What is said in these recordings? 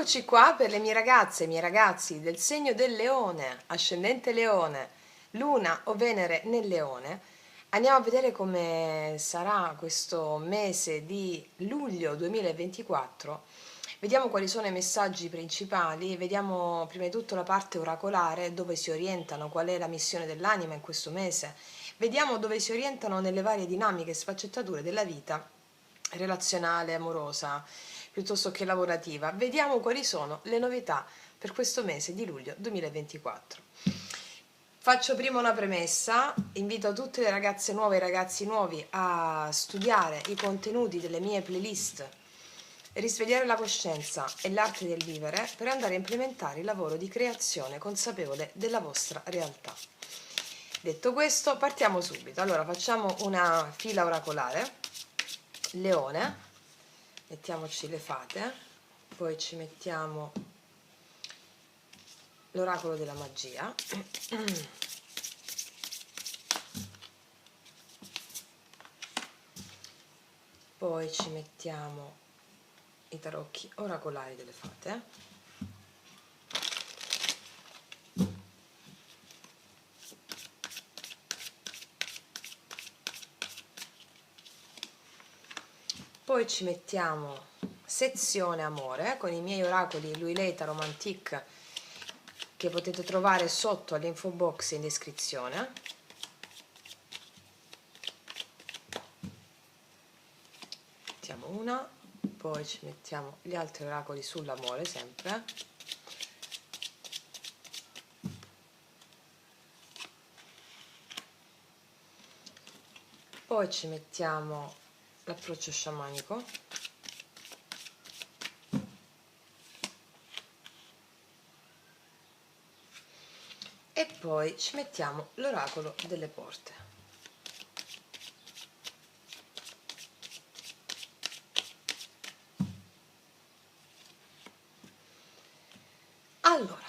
Eccoci qua per le mie ragazze e i miei ragazzi del segno del Leone, ascendente Leone, Luna o Venere nel Leone. Andiamo a vedere come sarà questo mese di luglio 2024. Vediamo quali sono i messaggi principali, vediamo prima di tutto la parte oracolare, dove si orientano, qual è la missione dell'anima in questo mese. Vediamo dove si orientano nelle varie dinamiche e sfaccettature della vita relazionale, amorosa, piuttosto che lavorativa. Vediamo quali sono le novità per questo mese di luglio 2024. Faccio prima una premessa, invito tutte le ragazze nuove e i ragazzi nuovi a studiare i contenuti delle mie playlist Risvegliare la coscienza e l'arte del vivere per andare a implementare il lavoro di creazione consapevole della vostra realtà. Detto questo, partiamo subito. Allora, facciamo una fila oracolare. Leone, mettiamoci le fate, poi ci mettiamo l'oracolo della magia, poi ci mettiamo i tarocchi oracolari delle fate, poi ci mettiamo sezione amore con i miei oracoli Lui Lei Tarot Romantique che potete trovare sotto all'info box in descrizione. Mettiamo una, poi ci mettiamo gli altri oracoli sull'amore sempre. Poi ci mettiamo l'approccio sciamanico. E poi ci mettiamo l'oracolo delle porte. Allora,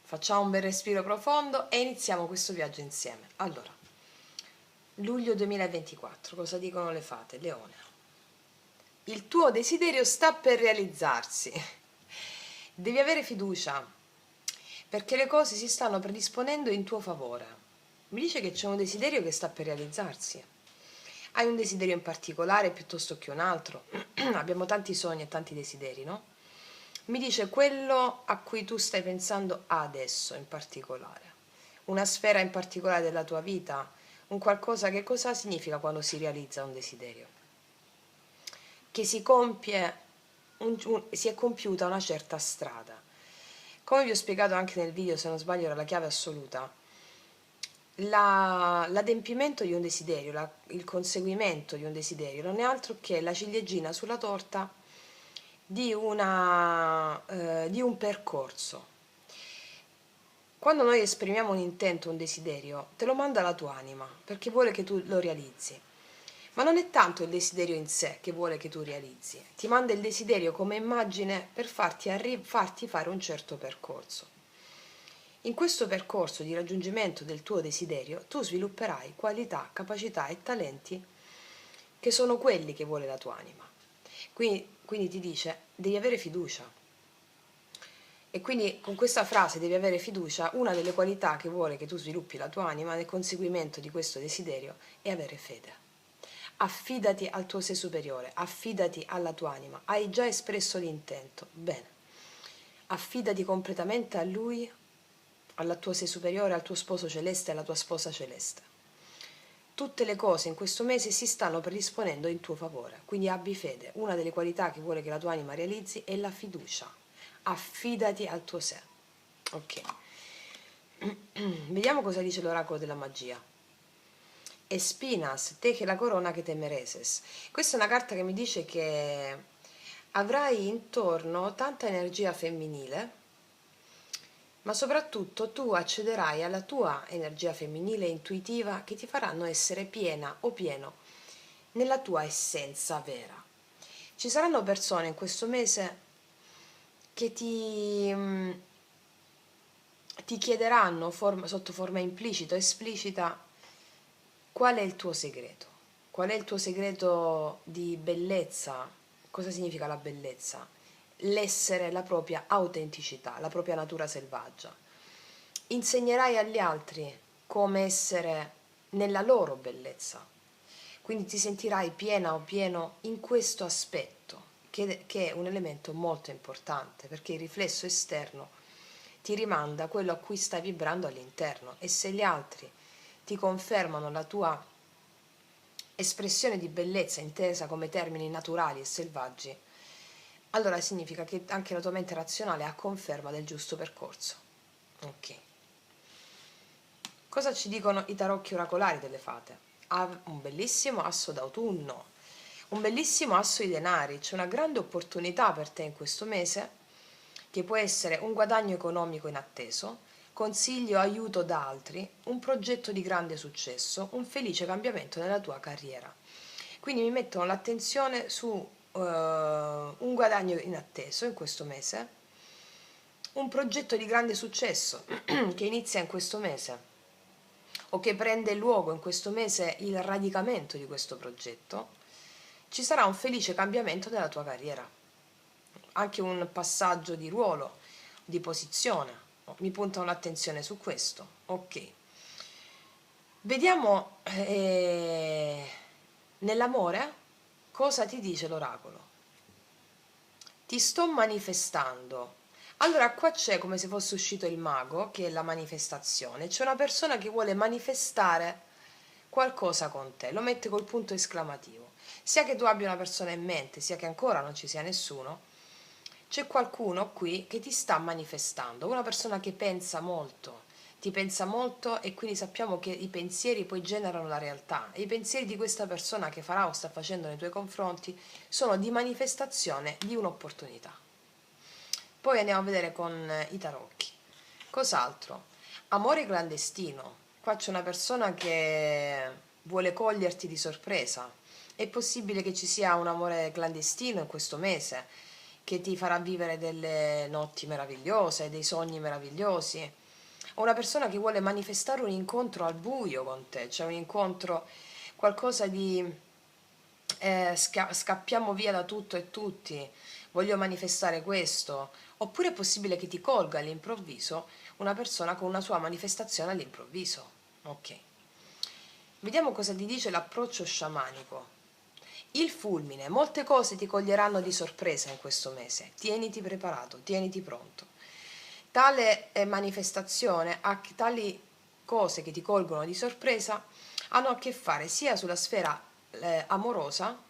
facciamo un bel respiro profondo e iniziamo questo viaggio insieme. Allora, luglio 2024, cosa dicono le fate? Leone. Il tuo desiderio sta per realizzarsi. Devi avere fiducia, perché le cose si stanno predisponendo in tuo favore. Mi dice che c'è un desiderio che sta per realizzarsi. Hai un desiderio in particolare piuttosto che un altro? Abbiamo tanti sogni e tanti desideri, no? Mi dice quello a cui tu stai pensando adesso in particolare. Una sfera in particolare della tua vita, un qualcosa. Che cosa significa quando si realizza un desiderio? Che si compie, si è compiuta una certa strada. Come vi ho spiegato anche nel video, se non sbaglio era la chiave assoluta, l'adempimento di un desiderio, il conseguimento di un desiderio non è altro che la ciliegina sulla torta di un percorso. Quando noi esprimiamo un intento, un desiderio, te lo manda la tua anima perché vuole che tu lo realizzi. Ma non è tanto il desiderio in sé che vuole che tu realizzi, ti manda il desiderio come immagine per farti fare un certo percorso. In questo percorso di raggiungimento del tuo desiderio tu svilupperai qualità, capacità e talenti che sono quelli che vuole la tua anima. Quindi ti dice, devi avere fiducia. E quindi con questa frase devi avere fiducia, una delle qualità che vuole che tu sviluppi la tua anima nel conseguimento di questo desiderio è avere fede. Affidati al tuo sé superiore, affidati alla tua anima. Hai già espresso l'intento, bene. Affidati completamente a lui, al tuo sé superiore, al tuo sposo celeste e alla tua sposa celeste. Tutte le cose in questo mese si stanno predisponendo in tuo favore, quindi abbi fede. Una delle qualità che vuole che la tua anima realizzi è la fiducia. Affidati al tuo sé. Ok. Vediamo cosa dice l'oracolo della magia. Espinas, te che la corona che te mereces. Questa è una carta che mi dice che avrai intorno tanta energia femminile, ma soprattutto tu accederai alla tua energia femminile intuitiva che ti faranno essere piena o pieno nella tua essenza vera. Ci saranno persone in questo mese che ti chiederanno sotto forma implicita o esplicita qual è il tuo segreto. Qual è il tuo segreto di bellezza? Cosa significa la bellezza? l'essere la propria autenticità, la propria natura selvaggia. Insegnerai agli altri come essere nella loro bellezza. Quindi ti sentirai piena o pieno in questo aspetto, che è un elemento molto importante, perché il riflesso esterno ti rimanda quello a cui stai vibrando all'interno, e se gli altri ti confermano la tua espressione di bellezza intesa come termini naturali e selvaggi, allora significa che anche la tua mente razionale ha conferma del giusto percorso. Ok. Cosa ci dicono i tarocchi oracolari delle fate? Ha un bellissimo asso d'autunno, un bellissimo asso di denari, c'è una grande opportunità per te in questo mese, che può essere un guadagno economico inatteso, consiglio, aiuto da altri, un progetto di grande successo, un felice cambiamento nella tua carriera. Quindi mi mettono l'attenzione su un guadagno inatteso in questo mese, un progetto di grande successo che inizia in questo mese o che prende luogo in questo mese, il radicamento di questo progetto, ci sarà un felice cambiamento della tua carriera, anche un passaggio di ruolo, di posizione. Mi puntano l'attenzione su questo. Ok. Vediamo nell'amore cosa ti dice l'oracolo. Ti sto manifestando. Allora qua c'è come se fosse uscito il mago, che è la manifestazione. C'è una persona che vuole manifestare qualcosa con te, lo mette col punto esclamativo. Sia che tu abbia una persona in mente, sia che ancora non ci sia nessuno, c'è qualcuno qui che ti sta manifestando, una persona che pensa molto, ti pensa molto, e quindi sappiamo che i pensieri poi generano la realtà, e i pensieri di questa persona che farà o sta facendo nei tuoi confronti sono di manifestazione di un'opportunità. Poi andiamo a vedere con i tarocchi. Cos'altro? Amore clandestino. Qua c'è una persona che vuole coglierti di sorpresa. È possibile che ci sia un amore clandestino in questo mese, che ti farà vivere delle notti meravigliose, dei sogni meravigliosi. O una persona che vuole manifestare un incontro al buio con te, cioè un incontro, qualcosa di scappiamo via da tutto e tutti, voglio manifestare questo. Oppure è possibile che ti colga all'improvviso una persona con una sua manifestazione all'improvviso. Ok. Vediamo cosa ti dice l'approccio sciamanico. Il fulmine, molte cose ti coglieranno di sorpresa in questo mese. Tieniti preparato, tieniti pronto. Tale manifestazione, tali cose che ti colgono di sorpresa, hanno a che fare sia sulla sfera amorosa,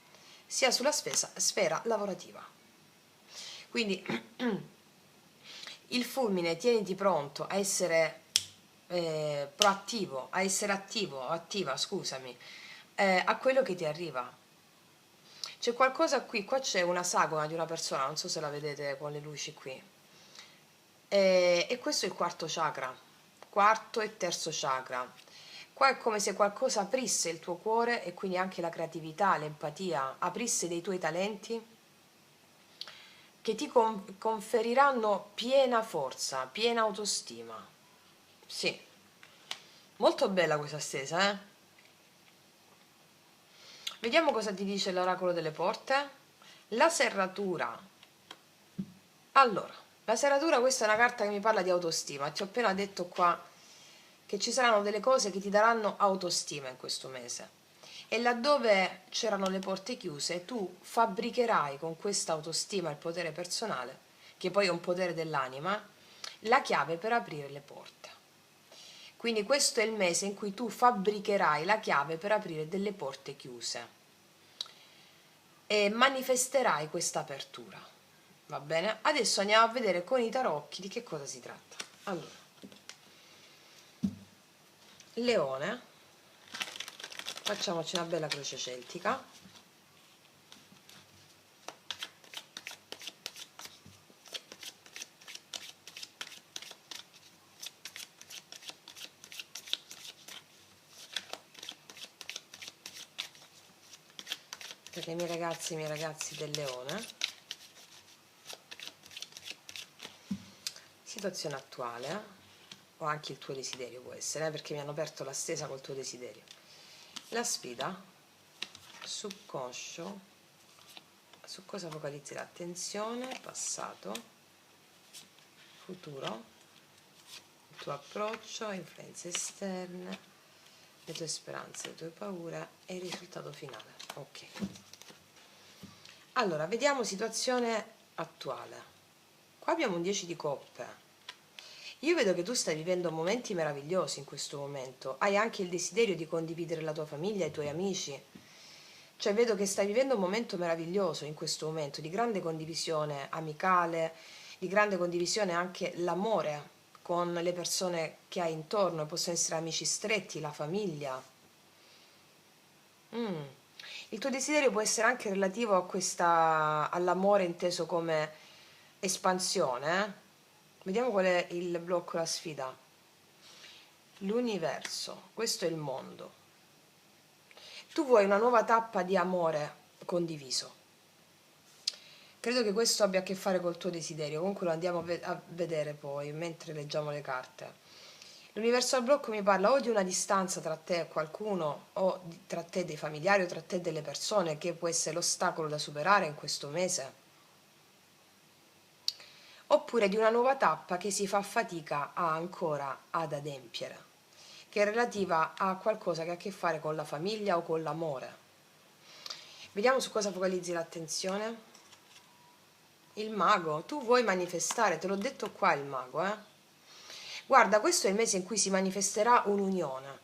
sia sulla sfera lavorativa. Quindi il fulmine, tieniti pronto a essere proattivo, a essere attivo, attiva, scusami, a quello che ti arriva. C'è qualcosa qui, qua c'è una sagoma di una persona, non so se la vedete con le luci qui, e questo è il quarto chakra, quarto e terzo chakra. Qua è come se qualcosa aprisse il tuo cuore, e quindi anche la creatività, l'empatia, aprisse dei tuoi talenti che ti conferiranno piena forza, piena autostima. Sì, molto bella questa stesa, eh? Vediamo cosa ti dice l'oracolo delle porte. La serratura. Allora, la serratura, questa è una carta che mi parla di autostima. Ti ho appena detto qua che ci saranno delle cose che ti daranno autostima in questo mese. E laddove c'erano le porte chiuse, tu fabbricherai con questa autostima, il potere personale, che poi è un potere dell'anima, la chiave per aprire le porte. Quindi questo è il mese in cui tu fabbricherai la chiave per aprire delle porte chiuse e manifesterai questa apertura. Va bene? Adesso andiamo a vedere con i tarocchi di che cosa si tratta. Allora, Leone, facciamoci una bella croce celtica. Per i miei ragazzi del Leone. Situazione attuale, o anche il tuo desiderio può essere, perché mi hanno aperto la stesa col tuo desiderio. La sfida, subconscio, su cosa focalizzi l'attenzione? Passato, futuro, il tuo approccio, influenze esterne, le tue speranze, le tue paure e il risultato finale. Ok. Allora, vediamo situazione attuale. Qua abbiamo un 10 di coppe. Io vedo che tu stai vivendo momenti meravigliosi in questo momento. Hai anche il desiderio di condividere la tua famiglia, i tuoi amici. Cioè, vedo che stai vivendo un momento meraviglioso in questo momento, di grande condivisione amicale, di grande condivisione anche l'amore con le persone che hai intorno, possono essere amici stretti, la famiglia. Il tuo desiderio può essere anche relativo a all'amore inteso come espansione. Vediamo qual è il blocco, la sfida. L'universo, questo è il mondo. Tu vuoi una nuova tappa di amore condiviso. Credo che questo abbia a che fare col tuo desiderio, comunque lo andiamo a vedere poi, mentre leggiamo le carte. L'universo al blocco mi parla o di una distanza tra te e qualcuno, o tra te e dei familiari, o tra te e delle persone, che può essere l'ostacolo da superare in questo mese. Oppure di una nuova tappa che si fa fatica ancora ad adempiere, che è relativa a qualcosa che ha a che fare con la famiglia o con l'amore. Vediamo su cosa focalizzi l'attenzione. Il mago, tu vuoi manifestare, te l'ho detto qua il mago, eh? Guarda, questo è il mese in cui si manifesterà un'unione.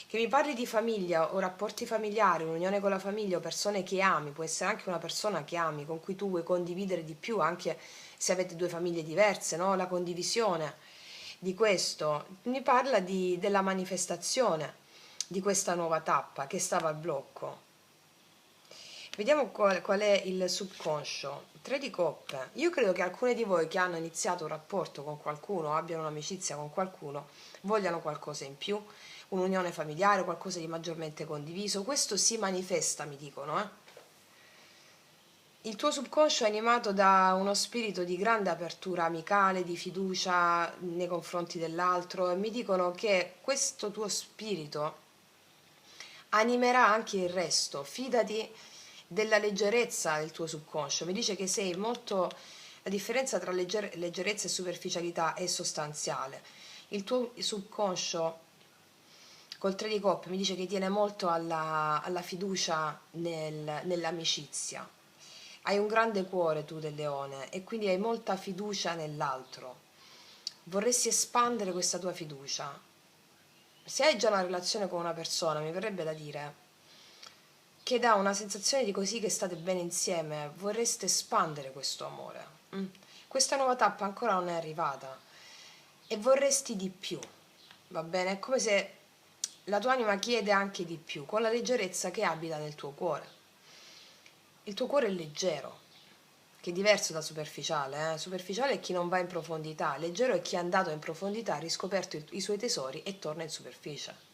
Che mi parli di famiglia o rapporti familiari, un'unione con la famiglia o persone che ami, può essere anche una persona che ami, con cui tu vuoi condividere di più, anche se avete due famiglie diverse, no? La condivisione di questo mi parla della manifestazione di questa nuova tappa che stava al blocco. Vediamo qual è il subconscio. 3 di coppe. Io credo che alcuni di voi che hanno iniziato un rapporto con qualcuno, abbiano un'amicizia con qualcuno, vogliano qualcosa in più, un'unione familiare, qualcosa di maggiormente condiviso. Questo si manifesta, mi dicono, eh? Il tuo subconscio è animato da uno spirito di grande apertura amicale, di fiducia nei confronti dell'altro, e mi dicono che questo tuo spirito animerà anche il resto. Fidati della leggerezza del tuo subconscio. Mi dice che sei molto, la differenza tra leggerezza e superficialità è sostanziale. Il tuo subconscio col 3 di coppe mi dice che tiene molto alla fiducia nell'amicizia. Hai un grande cuore tu del leone e quindi hai molta fiducia nell'altro. Vorresti espandere questa tua fiducia. Se hai già una relazione con una persona, mi verrebbe da dire che dà una sensazione di così che state bene insieme, vorreste espandere questo amore. Questa nuova tappa ancora non è arrivata e vorresti di più, va bene? È come se la tua anima chiede anche di più, con la leggerezza che abita nel tuo cuore. Il tuo cuore è leggero, che è diverso da superficiale. Superficiale è chi non va in profondità, leggero è chi è andato in profondità, ha riscoperto i suoi tesori e torna in superficie.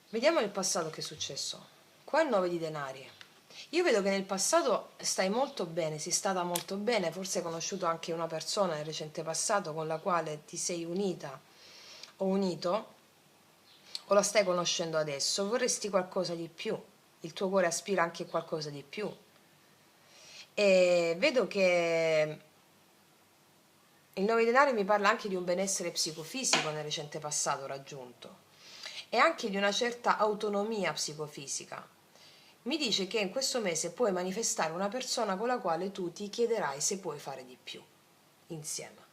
Vediamo nel passato che è successo. Qua il 9 di denari. Io vedo che nel passato stai molto bene, sei stata molto bene, forse hai conosciuto anche una persona nel recente passato con la quale ti sei unita o unito, o la stai conoscendo adesso, vorresti qualcosa di più, il tuo cuore aspira anche a qualcosa di più. E vedo che il 9 di denari mi parla anche di un benessere psicofisico nel recente passato raggiunto e anche di una certa autonomia psicofisica. Mi dice che in questo mese puoi manifestare una persona con la quale tu ti chiederai se puoi fare di più insieme.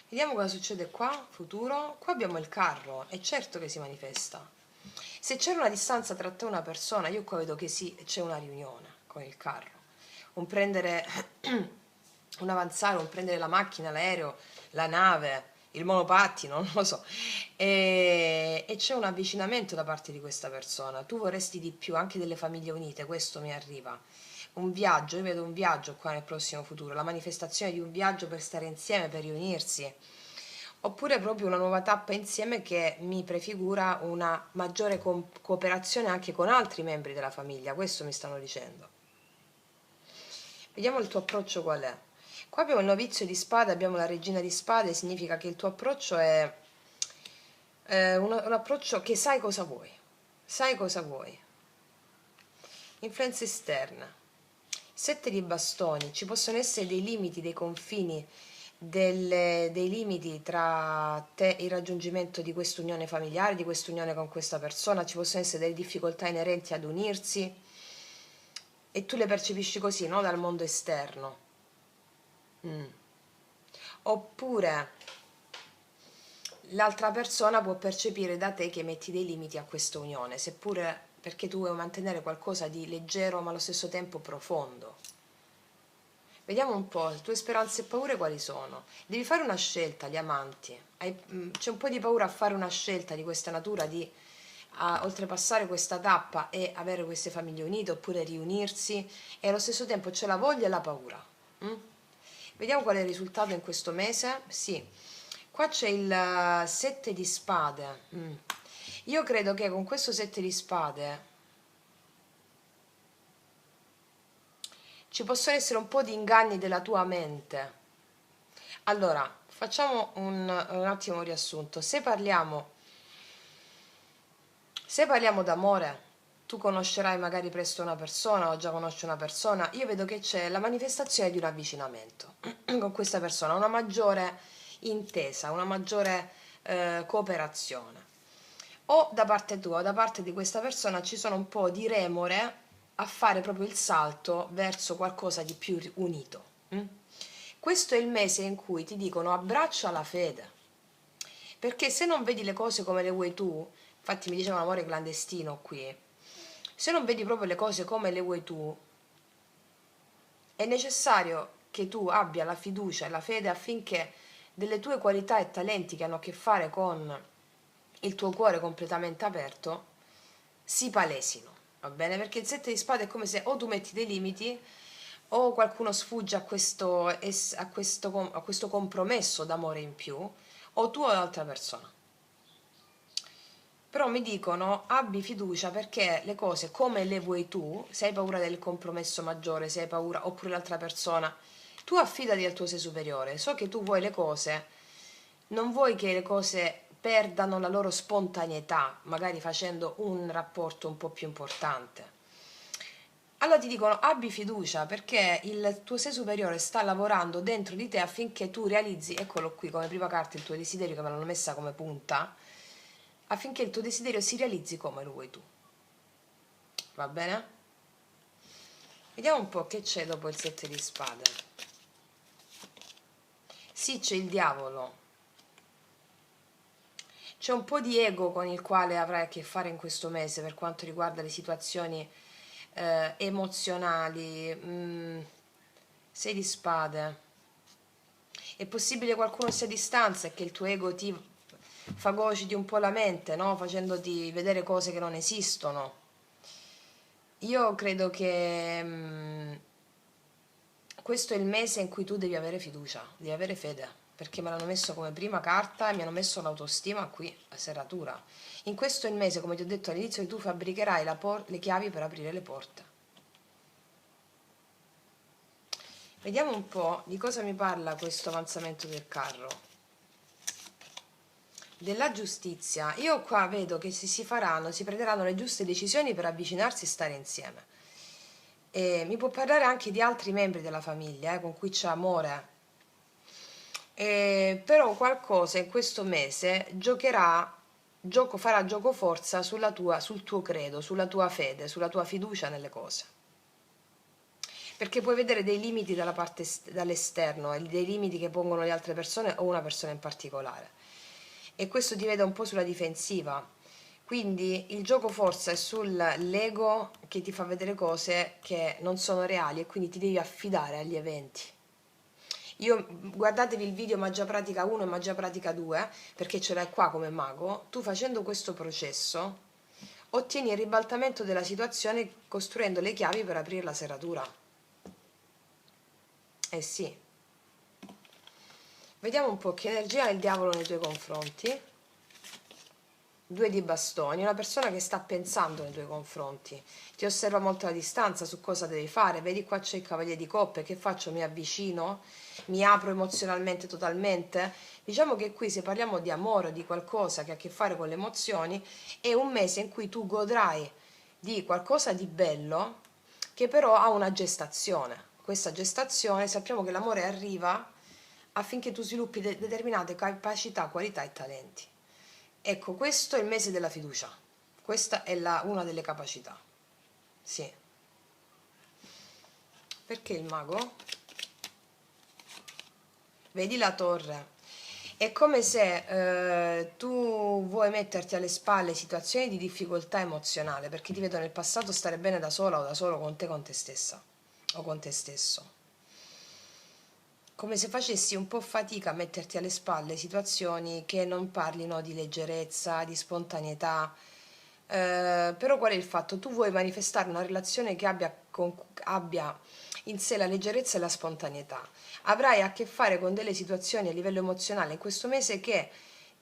Vediamo cosa succede qua, futuro. Qua abbiamo il carro, è certo che si manifesta. Se c'è una distanza tra te e una persona, io qua vedo che sì, c'è una riunione con il carro. Un prendere, un avanzare, un prendere la macchina, l'aereo, la nave, il monopattino, non lo so. E c'è un avvicinamento da parte di questa persona. Tu vorresti di più, anche delle famiglie unite, questo mi arriva. Un viaggio, io vedo un viaggio qua nel prossimo futuro, la manifestazione di un viaggio per stare insieme, per riunirsi, oppure proprio una nuova tappa insieme che mi prefigura una maggiore cooperazione anche con altri membri della famiglia, questo mi stanno dicendo. Vediamo il tuo approccio qual è. Qua abbiamo il novizio di spade, abbiamo la regina di spade, significa che il tuo approccio è un approccio che sai cosa vuoi, sai cosa vuoi. Influenze esterne, 7 di bastoni, ci possono essere dei limiti, dei confini, dei limiti tra te e il raggiungimento di quest'unione familiare, di quest'unione con questa persona, ci possono essere delle difficoltà inerenti ad unirsi e tu le percepisci così, no? Dal mondo esterno. Oppure l'altra persona può percepire da te che metti dei limiti a questa unione, seppure perché tu vuoi mantenere qualcosa di leggero ma allo stesso tempo profondo. Vediamo un po', le tue speranze e paure quali sono. Devi fare una scelta, gli amanti. C'è un po' di paura a fare una scelta di questa natura, di oltrepassare questa tappa e avere queste famiglie unite oppure riunirsi, e allo stesso tempo c'è la voglia e la paura. Mm? Vediamo qual è il risultato in questo mese. Sì, qua c'è il 7 di spade. Io credo che con questo 7 di spade ci possono essere un po' di inganni della tua mente. Allora, facciamo un attimo un riassunto. Se parliamo d'amore, tu conoscerai magari presto una persona o già conosci una persona, io vedo che c'è la manifestazione di un avvicinamento con questa persona, una maggiore intesa, una maggiore cooperazione. O da parte tua o da parte di questa persona ci sono un po' di remore a fare proprio il salto verso qualcosa di più unito. Questo è il mese in cui ti dicono abbraccia la fede, perché se non vedi le cose come le vuoi tu, infatti mi diceva un amore clandestino qui, se non vedi proprio le cose come le vuoi tu, è necessario che tu abbia la fiducia e la fede affinché delle tue qualità e talenti che hanno a che fare con il tuo cuore completamente aperto si palesino, va bene? Perché il 7 di spade è come se o tu metti dei limiti o qualcuno sfugge a questo compromesso d'amore in più, o tu o l'altra persona. Però mi dicono abbi fiducia perché le cose come le vuoi tu, se hai paura del compromesso maggiore, se hai paura, oppure l'altra persona, tu affidati al tuo sé superiore, so che tu vuoi le cose, non vuoi che le cose perdano la loro spontaneità, magari facendo un rapporto un po' più importante. Allora ti dicono abbi fiducia perché il tuo sé superiore sta lavorando dentro di te affinché tu realizzi, eccolo qui come prima carta, il tuo desiderio che me l'hanno messa come punta, affinché il tuo desiderio si realizzi come lo vuoi tu. Va bene? Vediamo un po' che c'è dopo il 7 di spade. Sì, c'è il diavolo. C'è un po' di ego con il quale avrai a che fare in questo mese per quanto riguarda le situazioni emozionali. 6 di spade. È possibile che qualcuno sia a distanza e che il tuo ego ti fagociti un po' la mente, no? Facendoti vedere cose che non esistono. Io credo che questo è il mese in cui tu devi avere fiducia, devi avere fede, perché me l'hanno messo come prima carta e mi hanno messo l'autostima qui, a serratura. In questo è il mese, come ti ho detto all'inizio, che tu fabbricherai le chiavi per aprire le porte. Vediamo un po' di cosa mi parla questo avanzamento del carro. Della giustizia. Io qua vedo che si prenderanno le giuste decisioni per avvicinarsi e stare insieme. E mi può parlare anche di altri membri della famiglia con cui c'è amore. Però qualcosa in questo mese farà gioco forza sul tuo credo, sulla tua fede, sulla tua fiducia nelle cose. Perché puoi vedere dei limiti dall'esterno e dei limiti che pongono le altre persone o una persona in particolare. E questo ti vede un po' sulla difensiva. Quindi il gioco forza è sull'ego che ti fa vedere cose che non sono reali e quindi ti devi affidare agli eventi. Guardatevi il video Magia Pratica 1 e Magia Pratica 2 perché ce l'hai qua come mago. Tu facendo questo processo ottieni il ribaltamento della situazione costruendo le chiavi per aprire la serratura. Eh sì. Vediamo un po' che energia ha il diavolo nei tuoi confronti. Due di bastoni, una persona che sta pensando nei tuoi confronti, ti osserva molto a distanza su cosa devi fare. Vedi, qua c'è il cavaliere di coppe, che faccio? Mi avvicino? Mi apro emozionalmente totalmente? Diciamo che qui, se parliamo di amore, di qualcosa che ha a che fare con le emozioni, è un mese in cui tu godrai di qualcosa di bello che però ha una gestazione. Questa gestazione, sappiamo che l'amore arriva affinché tu sviluppi determinate capacità, qualità e talenti. Ecco, questo è il mese della fiducia. Questa è una delle capacità. Sì. Perché il mago? Vedi la torre. È come se tu vuoi metterti alle spalle situazioni di difficoltà emozionale, perché ti vedo nel passato stare bene da sola o da solo con te stessa o con te stesso. Come se facessi un po' fatica a metterti alle spalle situazioni che non parlino di leggerezza, di spontaneità. Però qual è il fatto? Tu vuoi manifestare una relazione che abbia in sé la leggerezza e la spontaneità. Avrai a che fare con delle situazioni a livello emozionale in questo mese che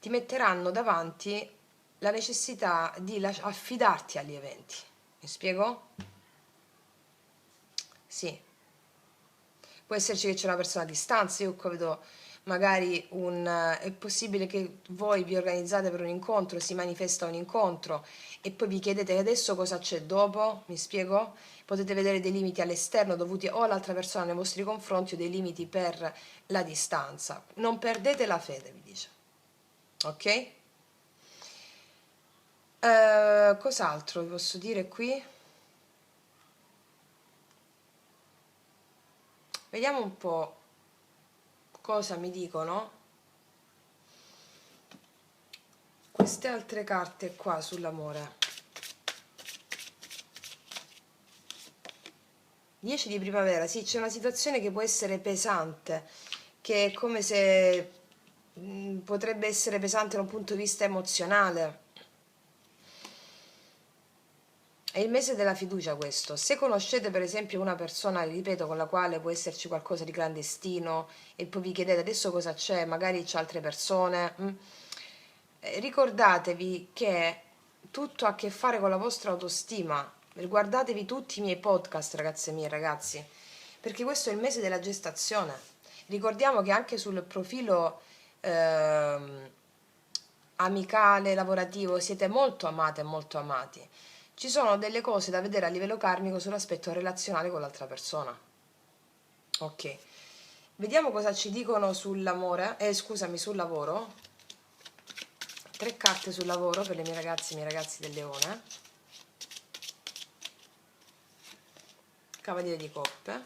ti metteranno davanti la necessità di affidarti agli eventi. Mi spiego? Sì. Può esserci che c'è una persona a distanza, io qua vedo magari è possibile che voi vi organizzate per un incontro, si manifesta un incontro e poi vi chiedete adesso cosa c'è dopo, mi spiego? Potete vedere dei limiti all'esterno dovuti o all'altra persona nei vostri confronti o dei limiti per la distanza. Non perdete la fede, vi dice. Ok? Cos'altro vi posso dire qui? Vediamo un po' cosa mi dicono queste altre carte qua sull'amore. 10 di primavera, sì, c'è una situazione che può essere pesante, che è come se potrebbe essere pesante da un punto di vista emozionale. È il mese della fiducia questo. Se conoscete per esempio una persona, ripeto, con la quale può esserci qualcosa di clandestino e poi vi chiedete adesso cosa c'è, magari c'è altre persone, ricordatevi che tutto ha a che fare con la vostra autostima. Guardatevi tutti i miei podcast, ragazze mie, ragazzi, perché questo è il mese della gestazione. Ricordiamo che anche sul profilo ehm, amicale, lavorativo, siete molto amate e molto amati. Ci sono delle cose da vedere a livello karmico sull'aspetto relazionale con l'altra persona. Ok, vediamo cosa ci dicono sull'amore, scusami, sul lavoro. Tre carte sul lavoro per le mie ragazze e i miei ragazzi del leone. Cavaliere di coppe.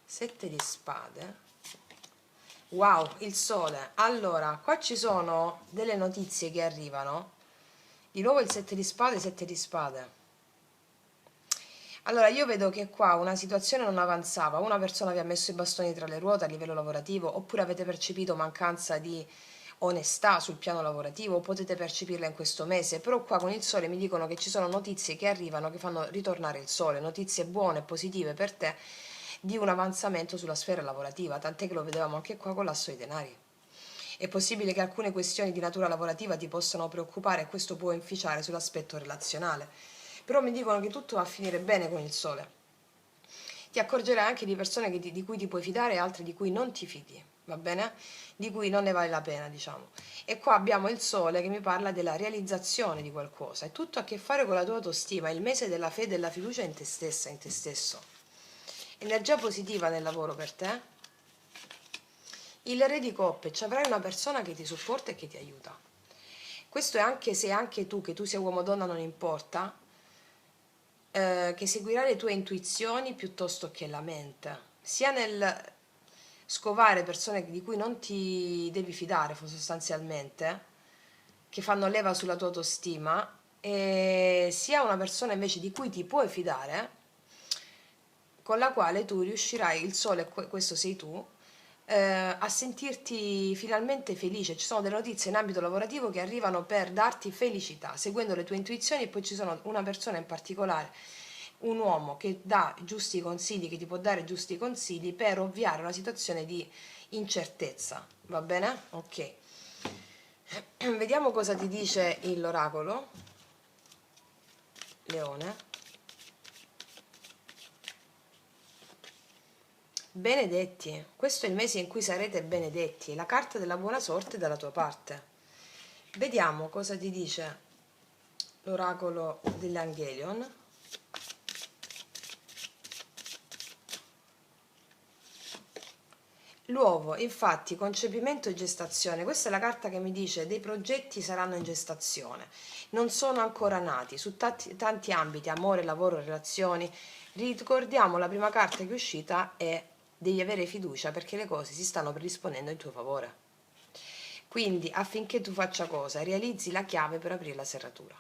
Sette di spade. Wow, il sole. Allora, qua ci sono delle notizie che arrivano. Di nuovo il sette di spade, sette di spade. Allora, io vedo che qua una situazione non avanzava, una persona vi ha messo i bastoni tra le ruote a livello lavorativo, oppure avete percepito mancanza di onestà sul piano lavorativo, o potete percepirla in questo mese, però qua con il sole mi dicono che ci sono notizie che arrivano che fanno ritornare il sole, notizie buone e positive per te di un avanzamento sulla sfera lavorativa, tant'è che lo vedevamo anche qua con l'asso dei denari. È possibile che alcune questioni di natura lavorativa ti possano preoccupare e questo può inficiare sull'aspetto relazionale. Però mi dicono che tutto va a finire bene con il sole. Ti accorgerai anche di persone di cui ti puoi fidare e altre di cui non ti fidi, va bene? Di cui non ne vale la pena, diciamo. E qua abbiamo il sole che mi parla della realizzazione di qualcosa. È tutto a che fare con la tua autostima, è il mese della fede e della fiducia in te stessa, in te stesso. Energia positiva nel lavoro per te. Il re di coppe, ci avrai una persona che ti supporta e che ti aiuta. Questo è anche se anche tu, che tu sia uomo o donna, non importa, che seguirà le tue intuizioni piuttosto che la mente, sia nel scovare persone di cui non ti devi fidare sostanzialmente, che fanno leva sulla tua autostima, e sia una persona invece di cui ti puoi fidare, con la quale tu riuscirai, il sole, questo sei tu, a sentirti finalmente felice. Ci sono delle notizie in ambito lavorativo che arrivano per darti felicità, seguendo le tue intuizioni, e poi ci sono una persona in particolare, un uomo che dà giusti consigli, che ti può dare giusti consigli per ovviare una situazione di incertezza. Va bene? Ok. Vediamo cosa ti dice l'oracolo, Leone. Benedetti, questo è il mese in cui sarete benedetti, la carta della buona sorte è dalla tua parte. Vediamo cosa ti dice l'oracolo dell'Angelion. L'uovo, infatti, concepimento e gestazione. Questa è la carta che mi dice dei progetti saranno in gestazione, non sono ancora nati, su tanti ambiti, amore, lavoro, relazioni. Ricordiamo, la prima carta che è uscita è devi avere fiducia perché le cose si stanno predisponendo in tuo favore. Quindi affinché tu faccia cosa? Realizzi la chiave per aprire la serratura.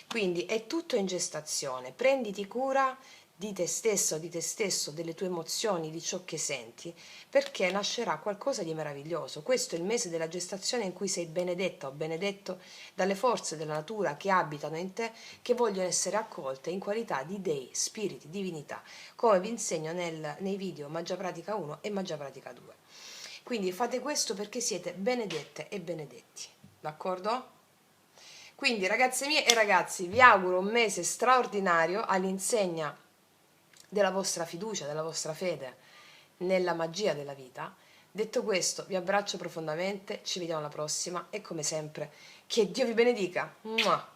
Quindi è tutto in gestazione, prenditi cura di te stesso, di te stesso, delle tue emozioni, di ciò che senti, perché nascerà qualcosa di meraviglioso. Questo è il mese della gestazione in cui sei benedetta o benedetto dalle forze della natura che abitano in te, che vogliono essere accolte in qualità di dei, spiriti, divinità, come vi insegno nei video Magia Pratica 1 e Magia Pratica 2. Quindi fate questo perché siete benedette e benedetti, d'accordo? Quindi ragazze mie e ragazzi, vi auguro un mese straordinario all'insegna della vostra fiducia, della vostra fede nella magia della vita. Detto questo, vi abbraccio profondamente, ci vediamo alla prossima e come sempre, che Dio vi benedica. Mua!